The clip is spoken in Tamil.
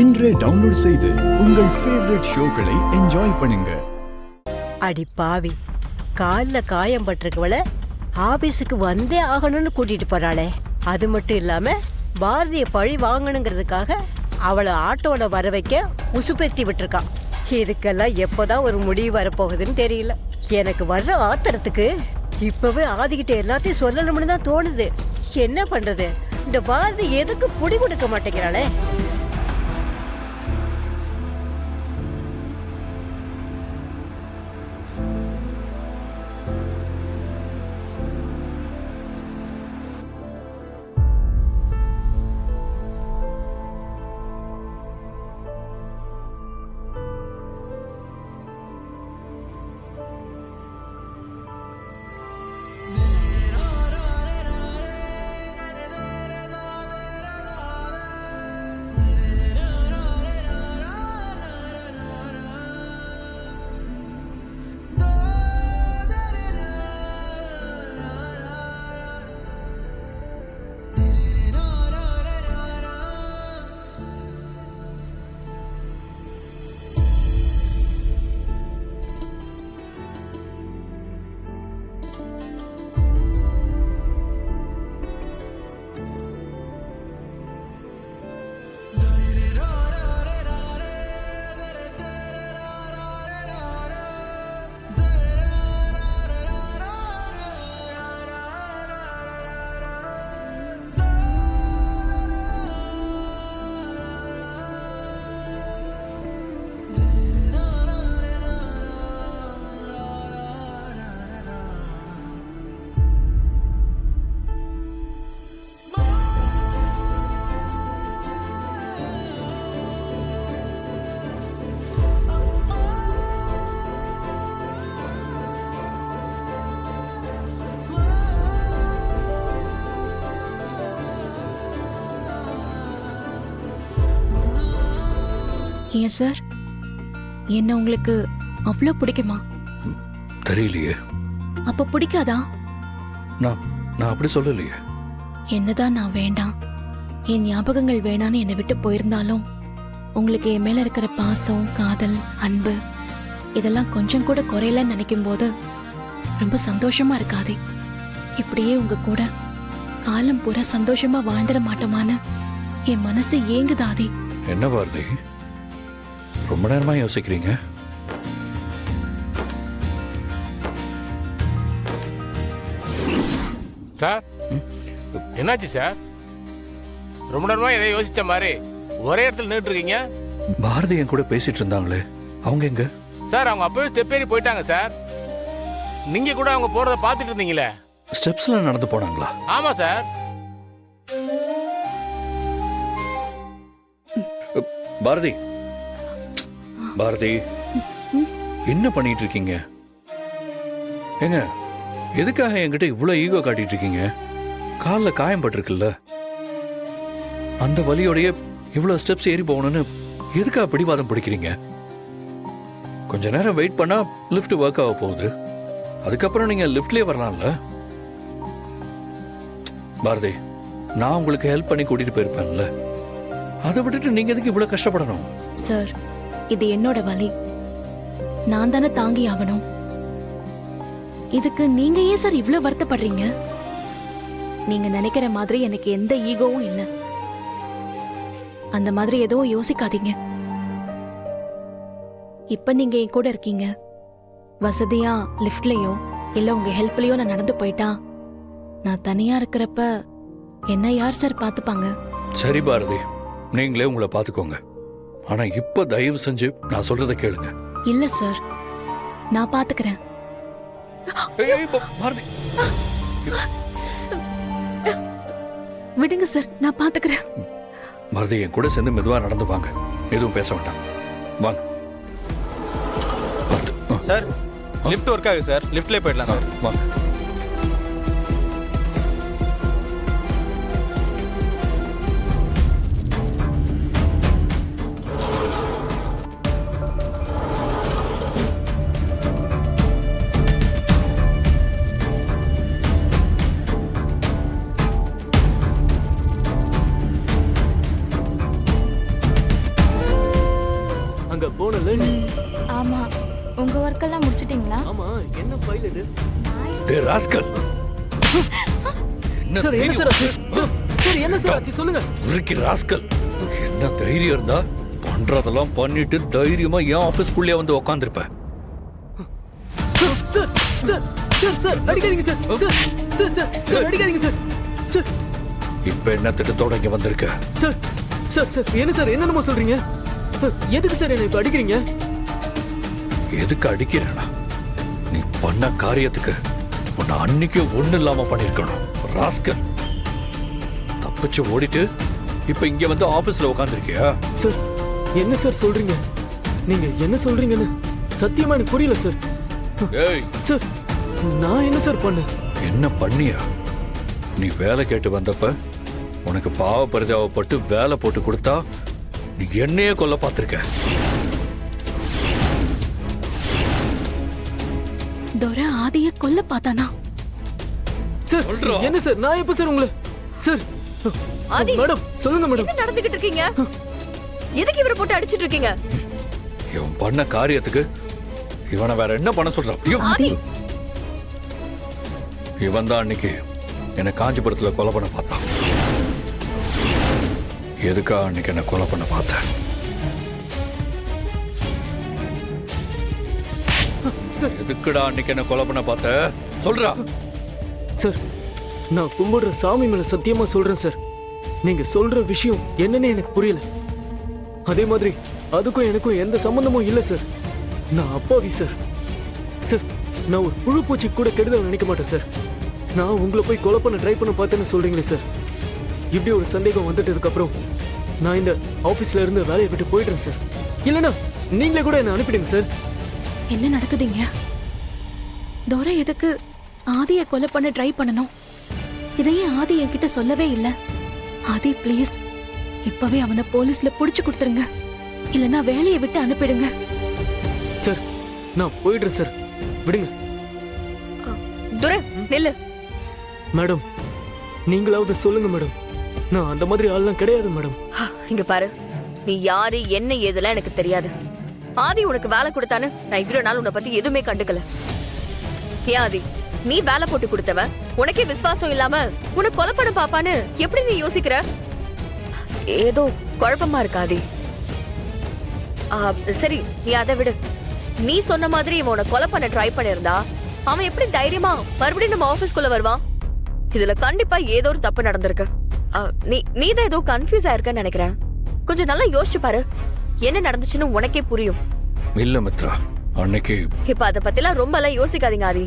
இன்றே டவுன்லோட் செய்து உங்கள் ஃபேவரட் ஷோக்களை என்ஜாய் பண்ணுங்க. அடி பாவி, கால்ல காயம் பட்டிருக்கவள ஆபீஸுக்கு வந்தே ஆகணும்னு கூட்டிட்டு போறாளே. அது மட்டும் இல்லாம பாரதிய பழி வாங்கணுங்கிறதுக்காக அவளை ஆட்டோல வர வைக்க உசுப்பேத்தி விட்டுருக்கான். இதுக்கெல்லாம் எப்போதான் ஒரு முடிவு வரப்போகுதுன்னு தெரியல. எனக்கு வர்ற ஆத்திரத்துக்கு இப்பவே ஆதிக்கிட்ட எல்லாத்தையும் சொல்லணும்னு தான் தோணுது. என்ன பண்றது, இந்த பாரதி எதுக்கு புடி கொடுக்க மாட்டேங்கிறாளே. ஏன் சார், என்ன உங்களுக்கு அவ்வளோ பிடிக்குமா? தெரியலையே. அப்ப பிடிக்காதா? நான் அப்படி சொல்லலையே. என்னதான் நான் வேண்டாம், என் ஞாபகங்கள் வேணான்னு என்னை விட்டு போயிருந்தாலும் உங்களுக்கு என் மேல இருக்கிற பாசம், காதல், அன்பு இதெல்லாம் கொஞ்சம் கூட குறையலன்னு நினைக்கும் போது ரொம்ப சந்தோஷமா இருக்காதே. இப்படியே உங்க கூட காலம் பூரா சந்தோஷமா வாழ்ந்துட மாட்டோமான்னு என் மனசு ஏங்குதாதி. என்ன பாரதி, ரொம்ப நேரமா யோசிக்கிறீங்க? சார், என்னாச்சு சார்? ரொம்ப நேரமா எதை யோசிச்ச மாதிரி ஒரே இடத்துல நின்றுட்டு இருக்கீங்க. பாரதி என் கூட பேசிட்டு இருந்தாங்களே, அவங்க எங்க? சார், அவங்க அப்பவே ஸ்டெப் ஏறி போயிட்டாங்க சார். நீங்க கூட அவங்க போறத பாத்துட்டு இருந்தீங்களே. ஸ்டெப்ஸ்ல நடந்து போனாங்களா? ஆமா சார். பாரதி, பாரதி, என்ன பண்ணிட்டு இருக்கீங்க? ஏங்க, எதுக்காக என்கிட்ட இவ்வளவு ஈகோ காட்டிட்டு இருக்கீங்க? கால்ல காயம் பட்டிருக்குல்ல, அந்த வலியோடைய இவ்வளவு ஸ்டெப்ஸ் ஏறி போகணும்னு எதுக்காக பிடிவாதம் பிடிக்கிறீங்க? கொஞ்ச நேரம் வெயிட் பண்ணா லிஃப்ட் ஒர்க் ஆக போகுது, அதுக்கப்புறம் நீங்க லிஃப்ட்லயே வரலாம்ல. பாரதி, நான் உங்களுக்கு ஹெல்ப் பண்ணி கூட்டிட்டு போயிருப்பேன்ல, அதை விட்டுட்டு நீங்க எதுக்கு இவ்வளவு கஷ்டப்படணும்? சார், இது என்னோட வலி, நான் தானே தாங்கி ஆகணும். இதுக்கு நீங்க ஏன் சார் இவ்வளவு வருத்தப்படுறீங்க? நீங்க நினைக்கிற மாதிரி எனக்கு எந்த ஈகோவும் இல்ல. அந்த மாதிரி எதுவும் யோசிக்காதீங்க. இப்ப நீங்க என் கூட இருக்கீங்க, வசதியா லிஃப்ட்லயோ இல்ல உங்க ஹெல்ப்லயோ நான் நடந்து போயிட்டா நான் தனியா இருக்கிறப்ப என்ன யார் சார் பாத்துப்பாங்க? சரி பாரதி, நீங்களே உங்களை பாத்துக்கோங்க. ஆனா இப்ப தயவு செஞ்சு நான் சொல்றதை கேளுங்க. இல்ல சார், நான் பாத்துக்கிறேன். பாரதி, விடுங்க சார், நான் பாத்துக்கிறேன். பாரதி, என் கூட சேர்ந்து மெதுவா நடந்து வாங்க, எதுவும் பேச வேண்டாம், வாங்க. சார், லிஃப்ட் ஒர்க் ஆகுது சார், லிஃப்ட்லயே போயிடலாம் சார், வாங்க. அங்க போனல நீ. ஆமா உங்க ஒர்க் எல்லாம் முடிச்சிட்டீங்களா? ஆமா, என்ன ஃபைல் இது? டேய் ராஸ்கல், என்ன சார் என்ன சார் ஆச்சு? சார் என்ன சார் ஆச்சு சொல்லுங்க. உருக்கி ராஸ்கல், என்ன தைரியம் இருந்தா பண்றதெல்லாம் பண்ணிட்டு தைரியமா என் ஆபீஸ்க்குள்ளே வந்து உட்காந்துருப்ப. சார் சார் சார் சார் அடிக்காதீங்க sir. Sir sir sir sir அடிக்காதீங்க சார். சார் இப்ப என்ன திட்டத்தோட இங்க வந்திருக்க? சார் சார் சார் என்ன சார் என்னென்னமோ சொல்றீங்க? எதுக்கு சார் என்ன இப்ப அடிக்கிறீங்க? எதுக்கு அடிக்கிறேனா? நீ பண்ண காரியத்துக்கு உன்னை அன்னைக்கு ஒண்ணு இல்லாம பண்ணிருக்கணும் ராஸ்கல். தப்பிச்சு ஓடிட்டு இப்ப இங்க வந்து ஆபீஸ்ல உட்காந்துருக்கியா? சார் என்ன சார் சொல்றீங்க? நீங்க என்ன சொல்றீங்கன்னு சத்தியமா எனக்கு புரியல சார். ஏய், சார் நான் என்ன சார் பண்ணேன்? என்ன பண்ணியா? நீ வேலை கேட்டு வந்தப்ப உனக்கு பாவ பரிதாபப்பட்டு வேலை போட்டு கொடுத்தா நீ என்னையே கொல்ல பார்த்திருக்க. துரை ஆதிய கொல்ல பார்த்தானா? சார் சொல்றா. என்ன சார் நான் எப்ப சார் உங்களை சார் ஆதி, மேடம் சொல்லுங்க மேடம். என்ன நடந்துகிட்டு இருக்கீங்க? எதுக்கு இவரை போட்டு அடிச்சிட்டு இருக்கீங்க? இவன் பண்ண காரியத்துக்கு இவனை வேற என்ன பண்ண சொல்றான்? ஐயோ! ஆதி, இவன் தான் அன்னைக்கு என்னை காஞ்சிபுரத்துல கொலை பண்ண பார்த்தான். எதுக்கா அன்னைக்கு என்ன கொலை பண்ண பார்த்த? எதுக்குடா அன்னைக்கு என்ன கொலை பண்ண பார்த்த? சொல்றா. சார் நான் கும்பிடுற சாமி மேல சத்தியமா சொல்றேன் சார். நீங்க சொல்ற விஷயம் என்னன்னு எனக்கு புரியல. அதே மாதிரி அதுக்கும் எனக்கும் எந்த சம்பந்தமும் இல்ல சார். நான் அப்பாவி சார். சார் நான் ஒரு புழு பூச்சி கூட கெடுதல் நினைக்க மாட்டேன் சார். நான் உங்களை போய் கொலை பண்ண ட்ரை பண்ண பார்த்தேன்னு சொல்றீங்களே சார். இப்படி ஒரு சந்தேகம் வந்துட்டதுக்கு அப்புறம் நான் இந்த ஆபீஸ்ல இருந்து வேலையை விட்டு போயிடுறேன் சார். இல்லைன்னா நீங்களே கூட என்ன அனுப்பிடுங்க சார். என்ன நடக்குதுங்க? துரை எதுக்கு ஆதிய கொலை பண்ண ட்ரை பண்ணணும்? இதையே ஆதி என்கிட்ட சொல்லவே இல்ல. ஆதி ப்ளீஸ் இப்பவே அவனை போலீஸ்ல புடிச்சு கொடுத்துருங்க, இல்லனா வேலையை விட்டு அனுப்பிடுங்க. சார் நான் போயிடுறேன் சார், விடுங்க. துரை நில்லு. மேடம் நீங்களாவது சொல்லுங்க மேடம். நான் அந்த மாதிரி ஆள்லாம் கிடையாது மேடம். இங்க பாரு, நீ யாரு என்ன ஏதெல்லாம் எனக்கு தெரியாது. ஆதி உனக்கு வேலை கொடுத்தான்னு நான் இவ்வளவு நாள் உன்னை பத்தி எதுவுமே கண்டுக்கல. ஏன் ஆதி, நீ வேலை போட்டு கொடுத்தவன் உனக்கே விசுவாசம் இல்லாம உனக்கு கொலை பண்ண பாப்பான்னு எப்படி நீ யோசிக்கிற? ஏதோ குழப்பமா இருக்காதி. சரி நீ அதை விடு. நீ சொன்ன மாதிரி இவன் உன்னை கொலை பண்ண ட்ரை பண்ணிருந்தா அவன் எப்படி தைரியமா மறுபடியும் நம்ம ஆபீஸ்க்குள்ள வருவான்? இதுல கண்டிப்பா ஏதோ ஒரு தப்பு நடந்திருக்கு. நீ தான் ஏதோ கன்ஃபியூஸ் ஆயிருக்கன்னு நினைக்கிறேன். கொஞ்சம் நல்லா யோசிச்சு பாரு, என்ன நடந்துச்சுன்னு உனக்கே புரியும். இல்ல மித்ரா, அன்னைக்கு இப்ப அத பத்திலாம் ரொம்ப எல்லாம் யோசிக்காதீங்க ஆதி.